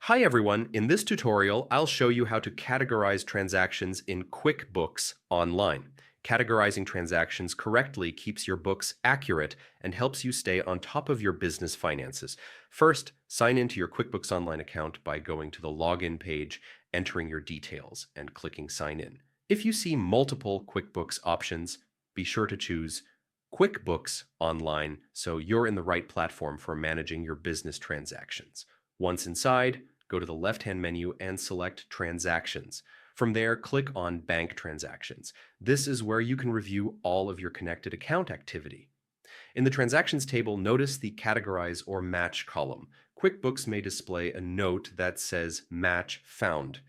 Hi everyone, in this tutorial I'll show you how to categorize transactions in QuickBooks Online. Categorizing transactions correctly keeps your books accurate and helps you stay on top of your business finances. First, sign into your QuickBooks Online account by going to the login page, entering your details, and clicking Sign In. If you see multiple QuickBooks options, be sure to choose QuickBooks Online so you're in the right platform for managing your business transactions. Once inside, go to the left-hand menu and select Transactions. From there, click on Bank Transactions. This is where you can review all of your connected account activity. In the Transactions table, notice the Categorize or Match column. QuickBooks may display a note that says Match Found.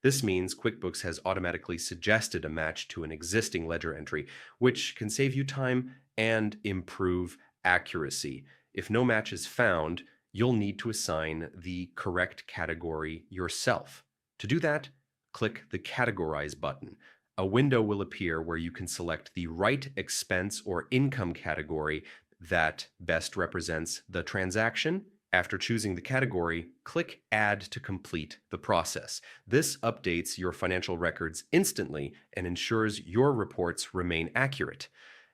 This means QuickBooks has automatically suggested a match to an existing ledger entry, which can save you time and improve accuracy. If no match is found, you'll need to assign the correct category yourself. To do that, click the Categorize button. A window will appear where you can select the right expense or income category that best represents the transaction. After choosing the category, click Add to complete the process. This updates your financial records instantly and ensures your reports remain accurate.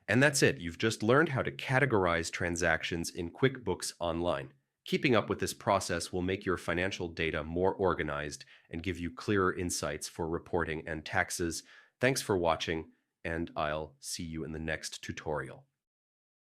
And that's it. You've just learned how to categorize transactions in QuickBooks Online. Keeping up with this process will make your financial data more organized and give you clearer insights for reporting and taxes. Thanks for watching, and I'll see you in the next tutorial.